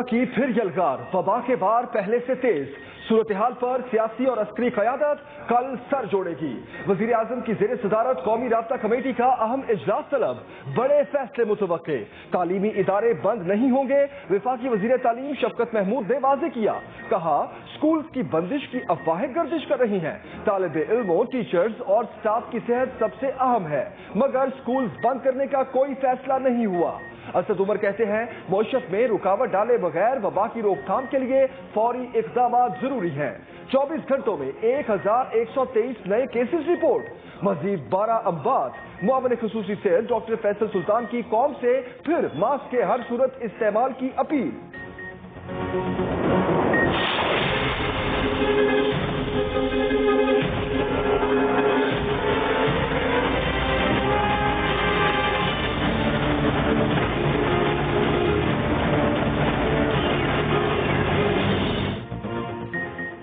کی پھر یلغار، وبا کے بار پہلے سے تیز، صورتحال پر سیاسی اور عسکری قیادت کل سر جوڑے گی۔ وزیر اعظم کی زیر صدارت قومی رابطہ کمیٹی کا اہم اجلاس طلب، بڑے فیصلے متوقع، تعلیمی ادارے بند نہیں ہوں گے۔ وفاقی وزیر تعلیم شفقت محمود نے واضح کیا، کہا اسکولز کی بندش کی افواہیں گردش کر رہی ہیں، طالب علموں، ٹیچرز اور سٹاف کی صحت سب سے اہم ہے، مگر اسکولز بند کرنے کا کوئی فیصلہ نہیں ہوا۔ اسد عمر کہتے ہیں معیشت میں رکاوٹ ڈالے بغیر وبا کی روک تھام کے لیے فوری اقدامات ضروری ہیں۔ 24 گھنٹوں میں 1123 نئے کیسز رپورٹ، مزید 12 اموات۔ معاون خصوصی صحت ڈاکٹر فیصل سلطان کی قوم سے پھر ماسک کے ہر صورت استعمال کی اپیل۔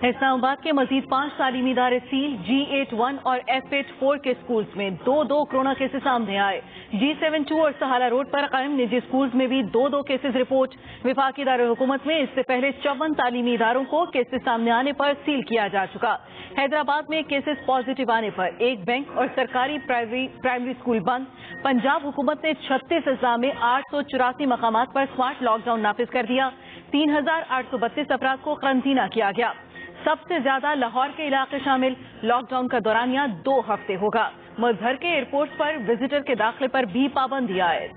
اسلام آباد کے مزید 5 تعلیمی ادارے سیل، G81 اور F84 کے سکولز میں 2 کورونا کیسز سامنے آئے۔ G72 اور سہالہ روڈ پر قائم نجی سکولز میں بھی 2 کیسز رپورٹ۔ وفاقی دارالحکومت میں اس سے پہلے 54 تعلیمی اداروں کو کیسز سامنے آنے پر سیل کیا جا چکا۔ حیدرآباد میں کیسز پازیٹیو آنے پر 1 بینک اور سرکاری پرائمری سکول بند۔ پنجاب حکومت نے 36 اضلاع میں 884 مقامات پر سمارٹ لاک ڈاؤن نافذ کر دیا۔ 3832 افراد کو قرنطینہ کیا گیا۔ سب سے زیادہ لاہور کے علاقے شامل۔ لاک ڈاؤن کا دورانیہ 2 ہفتے ہوگا۔ مظہر کے ایئرپورٹ پر وزٹر کے داخلے پر بھی پابندی عائد۔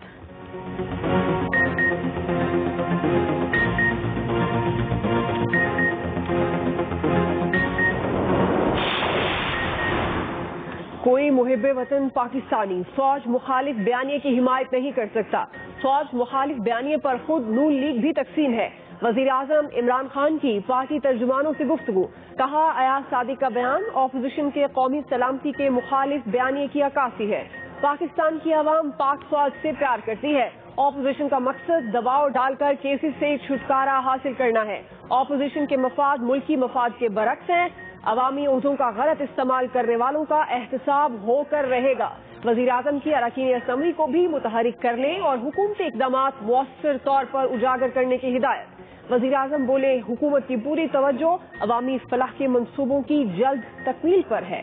کوئی محب وطن پاکستانی فوج مخالف بیانیے کی حمایت نہیں کر سکتا۔ فوج مخالف بیانیے پر خود نون لیگ بھی تقسیم ہے۔ وزیر اعظم عمران خان کی پارٹی ترجمانوں سے گفتگو، کہا ایاز صادق کا بیان اپوزیشن کے قومی سلامتی کے مخالف بیانیے کی عکاسی ہے۔ پاکستان کی عوام پاک فوج سے پیار کرتی ہے۔ اپوزیشن کا مقصد دباؤ ڈال کر کیسز سے چھٹکارا حاصل کرنا ہے۔ اپوزیشن کے مفاد ملکی مفاد کے برعکس ہیں۔ عوامی عہدوں کا غلط استعمال کرنے والوں کا احتساب ہو کر رہے گا۔ وزیر اعظم کی اراکین اسمبلی کو بھی متحرک کرنے اور حکومتی اقدامات مؤثر طور پر اجاگر کرنے کی ہدایت۔ وزیر اعظم بولے، حکومت کی پوری توجہ عوامی فلاح کے منصوبوں کی جلد تکمیل پر ہے۔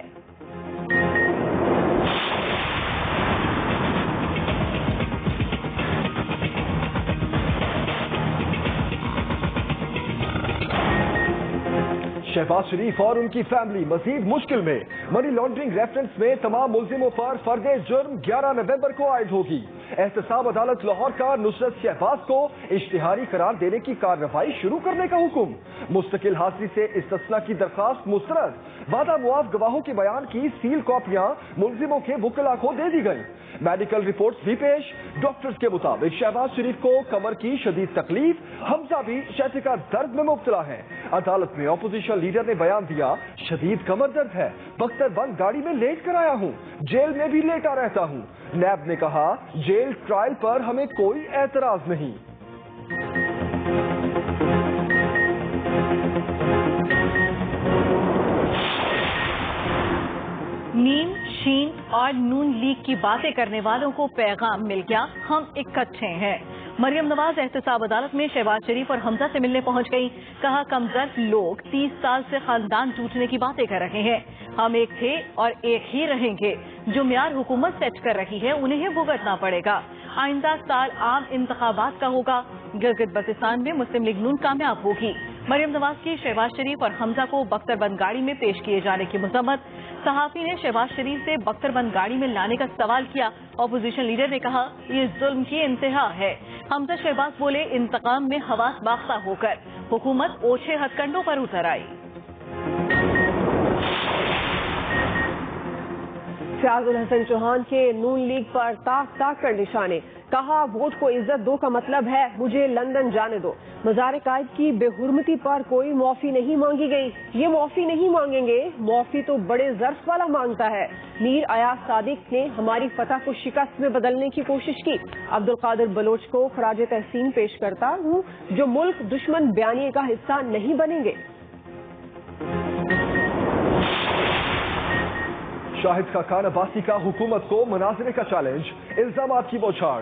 شہباز شریف اور ان کی فیملی مزید مشکل میں، منی لانڈرنگ ریفرنس میں تمام ملزموں پر فرد جرم 11 نومبر کو عائد ہوگی۔ احتساب عدالت لاہور کا نصرت شہباز کو اشتہاری قرار دینے کی کارروائی شروع کرنے کا حکم۔ مستقل حاضری سے استثناء کی درخواست مسترد۔ وعدہ معاف گواہوں کے بیان کی سیل کاپیاں ملزموں کے وکلاء کو دے دی گئی۔ میڈیکل رپورٹس بھی پیش۔ ڈاکٹرز کے مطابق شہباز شریف کو کمر کی شدید تکلیف، حمزہ بھی شہتکا درد میں مبتلا ہے۔ عدالت میں اپوزیشن لیڈر نے بیان دیا، شدید کمر درد ہے، بختر بند گاڑی میں لیٹ کر آیا ہوں، جیل میں بھی لیٹا رہتا ہوں۔ نیب نے کہا، جیل ٹرائل پر ہمیں کوئی اعتراض نہیں۔ نیم، شین اور نون لیگ کی باتیں کرنے والوں کو پیغام مل گیا، ہم اکٹھے ہیں۔ مریم نواز احتساب عدالت میں شہباز شریف اور حمزہ سے ملنے پہنچ گئی، کہا کمزرف لوگ 30 سال سے خاندان ٹوٹنے کی باتیں کر رہے ہیں، ہم ایک تھے اور ایک ہی رہیں گے، جو معیار حکومت سیٹ کر رہی ہے انہیں ہی بھگتنا پڑے گا۔ آئندہ سال عام انتخابات کا ہوگا، گلگت بلتستان میں مسلم لیگ نون کامیاب ہوگی۔ مریم نواز کی شہباز شریف اور حمزہ کو بختر بند گاڑی میں پیش کیے جانے کی مذمت۔ صحافی نے شہباز شریف سے بختر بند گاڑی میں لانے کا سوال کیا، اپوزیشن لیڈر نے کہا یہ ظلم کی انتہا ہے۔ حمزہ شہباز بولے، انتقام میں حواس باختہ ہو کر حکومت اوچھے ہتھ کنڈوں پر اتر آئی۔ فیاض الحسن چوہان کے نون لیگ پر تاک تاک کر نشانے، کہا ووٹ کو عزت دو کا مطلب ہے مجھے لندن جانے دو۔ مزار قائد کی بے حرمتی پر کوئی معافی نہیں مانگی گئی، یہ معافی نہیں مانگیں گے، معافی تو بڑے ظرف والا مانگتا ہے۔ میر ایاز صادق نے ہماری فتح کو شکست میں بدلنے کی کوشش کی، عبدالقادر بلوچ کو خراج تحسین پیش کرتا ہوں، جو ملک دشمن بیانیے کا حصہ نہیں بنیں گے۔ شاہد خاقان عباسی کا حکومت کو مناظرے کا چیلنج، الزامات کی بوچھاڑ۔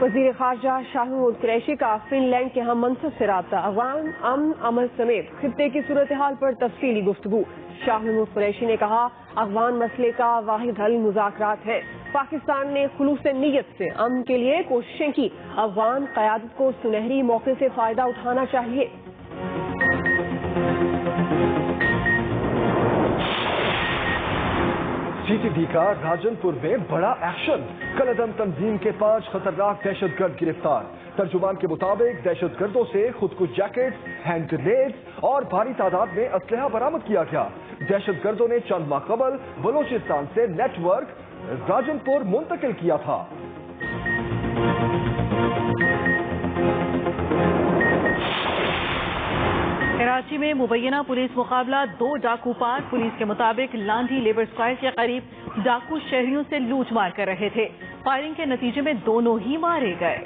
وزیر خارجہ شاہ محمود قریشی کا فن لینڈ کے ہم منصب سے رابطہ، افغان امن عمل سمیت خطے کی صورتحال پر تفصیلی گفتگو۔ شاہ محمود قریشی نے کہا افغان مسئلے کا واحد حل مذاکرات ہے، پاکستان نے خلوص نیت سے امن کے لیے کوششیں کی، افغان قیادت کو سنہری موقع سے فائدہ اٹھانا چاہیے۔ ٹی ٹی ڈی کا راجن پور میں بڑا ایکشن، کالعدم تنظیم کے 5 خطرناک دہشت گرد گرفتار۔ ترجمان کے مطابق دہشت گردوں سے خود کش جیکٹس، ہینڈ گرینیڈز اور بھاری تعداد میں اسلحہ برآمد کیا گیا۔ دہشت گردوں نے چند ماہ قبل بلوچستان سے نیٹ ورک راجن پور منتقل کیا تھا۔ کراچی میں مبینہ پولیس مقابلہ 2 ڈاکو پار۔ پولیس کے مطابق لانڈھی لیبر اسکوائر کے قریب ڈاکو شہریوں سے لوٹ مار کر رہے تھے، فائرنگ کے نتیجے میں دونوں ہی مارے گئے۔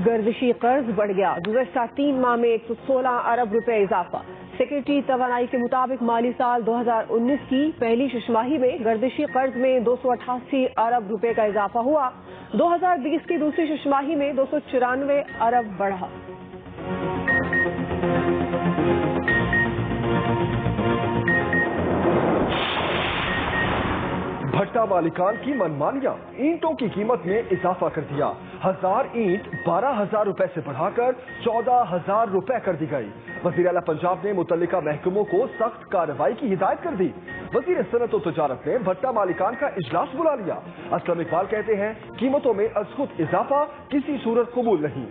گردشی قرض بڑھ گیا، گزشتہ 3 ماہ میں 116 ارب روپے اضافہ۔ سیکرٹری توانائی کے مطابق مالی سال 2019 کی پہلی ششماہی میں گردشی قرض میں 288 ارب روپے کا اضافہ ہوا، 2020 کی دوسری ششماہی میں 294 ارب بڑھا۔ بھٹا مالکان کی منمانیاں، اینٹوں کی قیمت میں اضافہ کر دیا، 1000 اینٹ 12,000 روپے سے بڑھا کر 14,000 روپے کر دی گئی۔ وزیر اعلیٰ پنجاب نے متعلقہ محکموں کو سخت کارروائی کی ہدایت کر دی۔ وزیر صنعت و تجارت نے بھٹا مالکان کا اجلاس بلا لیا۔ اسلم اقبال کہتے ہیں قیمتوں میں از خود اضافہ کسی صورت قبول نہیں۔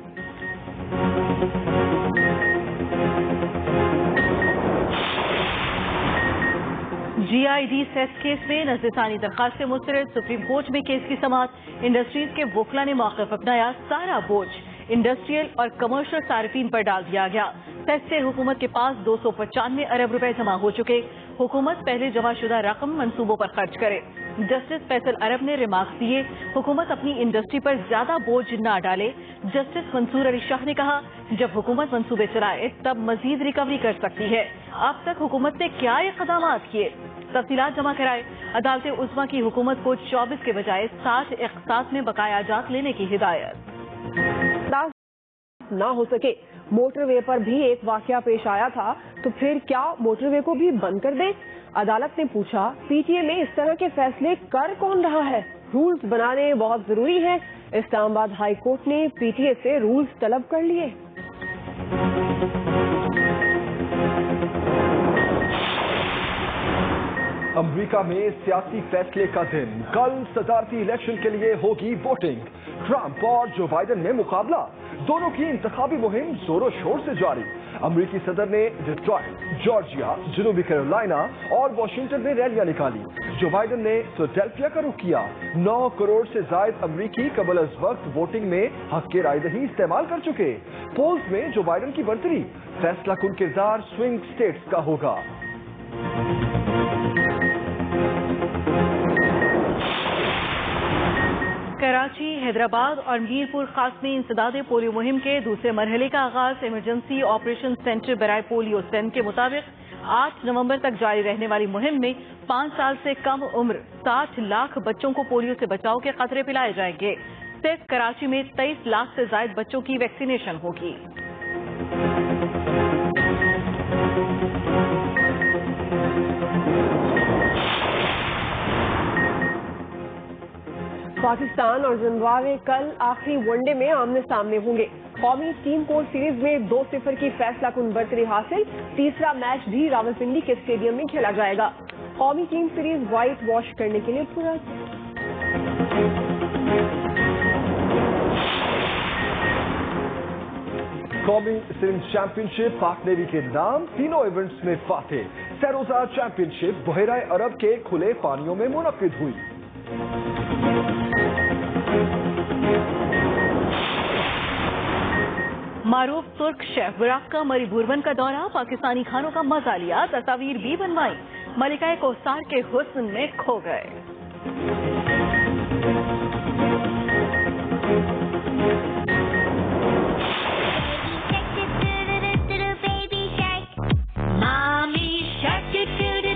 جی آئی ڈی سیس کیس میں نزد ثانی درخواست سے مسترد، سپریم کورٹ میں کیس کی سماعت۔ انڈسٹریز کے وکلا نے موقف اپنایا، سارا بوجھ انڈسٹریل اور کمرشل صارفین پر ڈال دیا گیا۔ سیس سے حکومت کے پاس 295 ارب روپے جمع ہو چکے، حکومت پہلے جمع شدہ رقم منصوبوں پر خرچ کرے۔ جسٹس فیصل عرب نے ریمارکس دیے، حکومت اپنی انڈسٹری پر زیادہ بوجھ نہ ڈالے۔ جسٹس منصور علی شاہ نے کہا جب حکومت منصوبے چلائے تب مزید ریکوری کر سکتی ہے۔ اب تک حکومت نے کیا اقدامات کیے؟ تفصیلات جمع کرائے۔ عدالت عظمیٰ کی حکومت کو 24 کے بجائے 60 اقساط میں بقایا جات لینے کی ہدایت۔ نہ ہو سکے، موٹر وے پر بھی ایک واقعہ پیش آیا تھا، تو پھر کیا موٹر وے کو بھی بند کر دیں؟ عدالت نے پوچھا پی ٹی اے میں اس طرح کے فیصلے کر کون رہا ہے؟ رولز بنانے بہت ضروری ہے۔ اسلام آباد ہائی کورٹ نے پی ٹی اے سے رولز طلب کر لیے۔ امریکہ میں سیاسی فیصلے کا دن، کل صدارتی الیکشن کے لیے ہوگی ووٹنگ۔ ٹرمپ اور جو بائیڈن میں مقابلہ، دونوں کی انتخابی مہم زور و شور سے جاری۔ امریکی صدر نے ڈیٹرائٹ، جارجیا، جنوبی کیرولائنا اور واشنگٹن میں ریلیاں نکالی۔ جو بائیڈن نے فلڈیلفیا کا رخ کیا۔ 9 کروڑ سے زائد امریکی قبل از وقت ووٹنگ میں حق کے رائے دہی استعمال کر چکے۔ پولز میں جو بائیڈن کی برتری، فیصلہ کن کردار سوئنگ اسٹیٹس کا ہوگا۔ کراچی، حیدرآباد اور میرپور خاص میں انسداد پولیو مہم کے دوسرے مرحلے کا آغاز۔ ایمرجنسی آپریشن سینٹر برائے پولیو سینڈ کے مطابق 8 نومبر تک جاری رہنے والی مہم میں 5 سال سے کم عمر 60 لاکھ بچوں کو پولیو سے بچاؤ کے قطرے پلائے جائیں گے۔ صرف کراچی میں 23 لاکھ سے زائد بچوں کی ویکسینیشن ہوگی۔ پاکستان اور زمبابوے کل آخری ون ڈے میں آمنے سامنے ہوں گے۔ قومی ٹیم کو سیریز میں 2-0 کی فیصلہ کن برتری حاصل۔ تیسرا میچ بھی راولپنڈی کے اسٹیڈیم میں کھیلا جائے گا۔ قومی ٹیم سیریز وائٹ واش کرنے کے لیے پورا۔ قومی سرنج چیمپئن شپ پاک نیوی کے نام، تینوں ایونٹس میں فاتح۔ سیروزہ چیمپئن شپ بحیرہ عرب کے کھلے پانیوں میں منعقد ہوئی۔ معروف ترک شیف براکا مری بوربن کا دورہ، پاکستانی کھانوں کا مزہ لیا، تصاویر بھی بنوائی، ملکہ کوثر کے حسن میں کھو گئے۔ Mommy shark, do do do.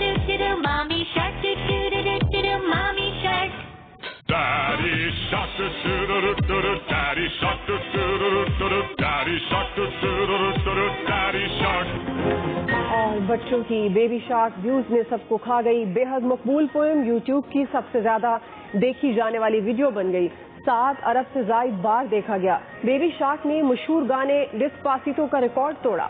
اور بچوں کی بیبی شارک ویوز نے سب کو کھا گئی. بے حد مقبول پوئم یوٹیوب کی سب سے زیادہ دیکھی جانے والی ویڈیو بن گئی. 7 ارب سے زائد بار دیکھا گیا. بیبی شارک نے مشہور گانے ڈسپاسیتو کا ریکارڈ توڑا.